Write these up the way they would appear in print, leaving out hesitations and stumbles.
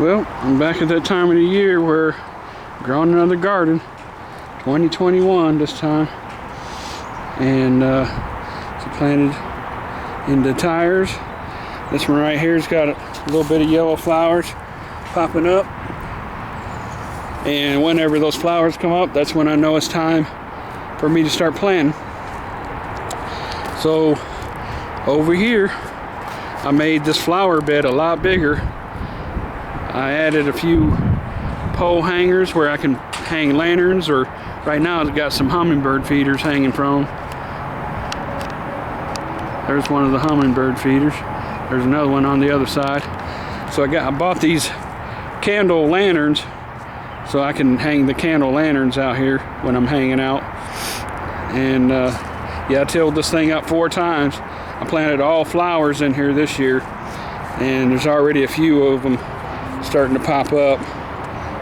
Well, I'm back at that time of the year where I'm growing another garden. 2021 this time. And it's planted in the tires. This one right here's got a little bit of yellow flowers popping up. And whenever those flowers come up, that's when I know it's time for me to start planting. So over here, I made this flower bed a lot bigger. I added a few pole hangers where I can hang lanterns, or right now I've got some hummingbird feeders hanging from. There's one of the hummingbird feeders. There's another one on the other side. So I bought these candle lanterns so I can hang the candle lanterns out here when I'm hanging out. And yeah, I tilled this thing up 4 times. I planted all flowers in here this year, and there's already a few of them starting to pop up.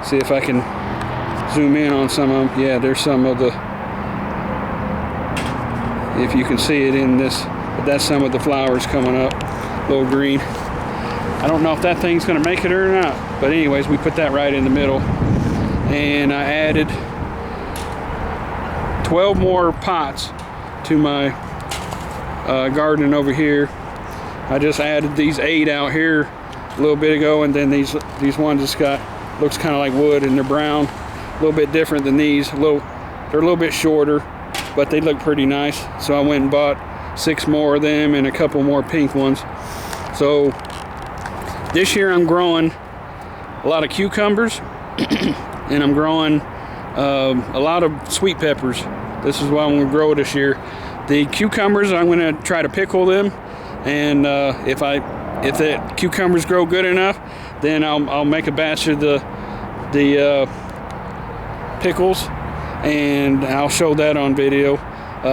See if I can zoom in on some of them. Yeah, there's some of the, if you can see it in this, but that's some of the flowers coming up, little green. I don't know if that thing's gonna make it or not, but anyways, we put that right in the middle. And I added 12 more pots to my garden over here. I just added these 8 out here a little bit ago, and then these ones just looks kind of like wood, and they're brown, a little bit different than these. They're a little bit shorter, but they look pretty nice. So I went and bought 6 more of them and a couple more pink ones. So this year I'm growing a lot of cucumbers and I'm growing a lot of sweet peppers. This is what I'm going to grow this year. The cucumbers, I'm going to try to pickle them, and if the cucumbers grow good enough, then I'll make a batch of the pickles, and I'll show that on video,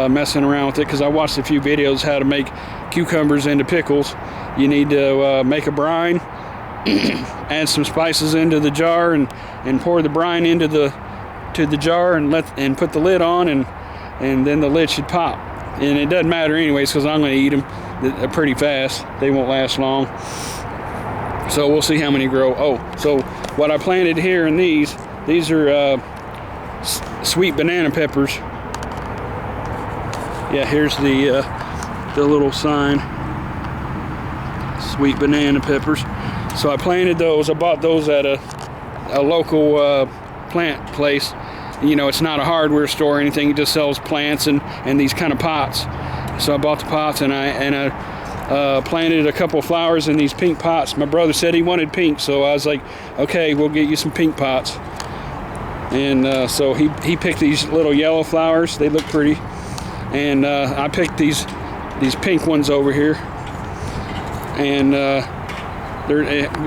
messing around with it, because I watched a few videos how to make cucumbers into pickles. You need to make a brine, add some spices into the jar, and pour the brine into the jar, and put the lid on, and then the lid should pop. And it doesn't matter anyways, because I'm going to eat them pretty fast. They won't last long. So we'll see how many grow. Oh, so what I planted here in these are sweet banana peppers. Yeah, here's the little sign. Sweet banana peppers. So I planted those. I bought those at a local plant place. You know, it's not a hardware store or anything. It just sells plants and these kind of pots. So I bought the pots, and I planted a couple of flowers in these pink pots. My brother said he wanted pink, so I was like, okay, we'll get you some pink pots. And so he picked these little yellow flowers. They look pretty. And I picked these pink ones over here. And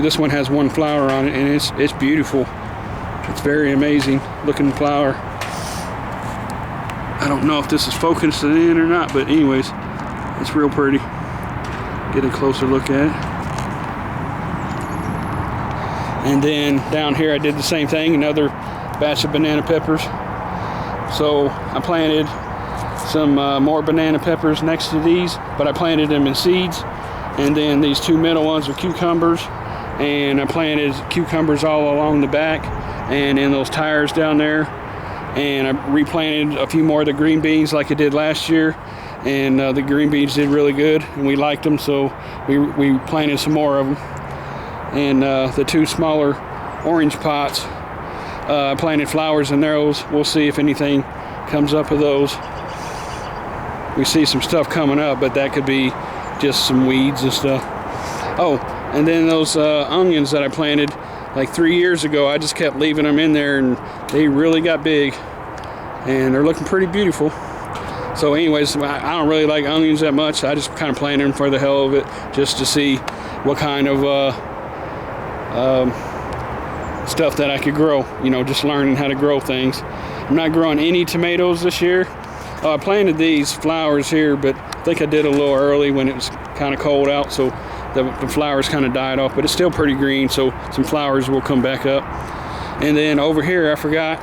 this one has 1 flower on it, and it's beautiful. It's very amazing looking flower. I don't know if this is focused in or not, but anyways, it's real pretty. Get a closer look at it. And then down here I did the same thing, another batch of banana peppers. So I planted some more banana peppers next to these, but I planted them in seeds. And then these 2 middle ones are cucumbers, and I planted cucumbers all along the back and in those tires down there. And I replanted a few more of the green beans like I did last year, and the green beans did really good, and we liked them, so we planted some more of them. And the 2 smaller orange pots, I planted flowers in those. We'll see if anything comes up of those. We see some stuff coming up, but that could be just some weeds and stuff. Oh, and then those onions that I planted like 3 years ago, I just kept leaving them in there, and they really got big, and they're looking pretty beautiful. So anyways, I don't really like onions that much. I just kind of planted them for the hell of it, just to see what kind of stuff that I could grow, you know, just learning how to grow things. I'm not growing any tomatoes this year. I planted these flowers here, but I think I did a little early when it was kind of cold out, so the flowers kind of died off, but it's still pretty green, so some flowers will come back up. And then over here, I forgot,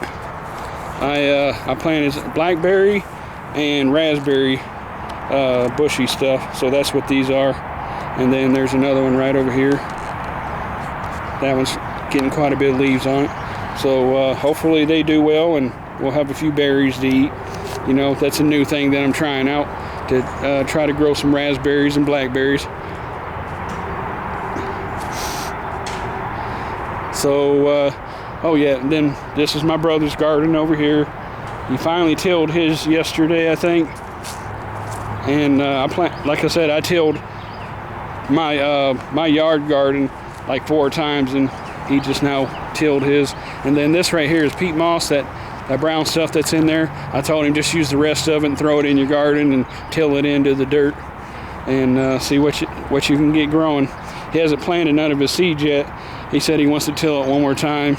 I planted blackberry and raspberry bushy stuff, so that's what these are. And then there's another one right over here. That one's getting quite a bit of leaves on it. So hopefully they do well, and we'll have a few berries to eat. You know, that's a new thing that I'm trying out, to try to grow some raspberries and blackberries. So, oh yeah, and then this is my brother's garden over here. He finally tilled his yesterday, I think. And like I said, I tilled my yard garden like 4 times, and he just now tilled his. And then this right here is peat moss, that brown stuff that's in there. I told him just use the rest of it and throw it in your garden and till it into the dirt, and see what you can get growing. He hasn't planted none of his seeds yet. He said he wants to till it one more time,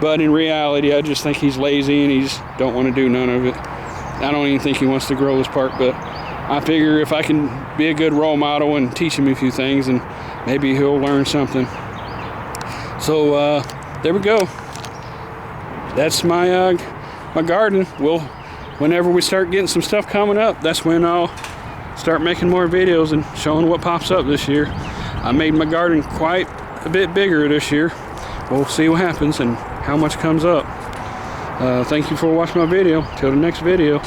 but in reality, I just think he's lazy and he just don't want to do none of it. I don't even think he wants to grow this part, but I figure if I can be a good role model and teach him a few things, and maybe he'll learn something. So there we go. That's my my garden. Whenever we start getting some stuff coming up, that's when I'll start making more videos and showing what pops up this year. I made my garden quite a bit bigger this year. We'll see what happens and how much comes up. Thank you for watching my video. Till the next video.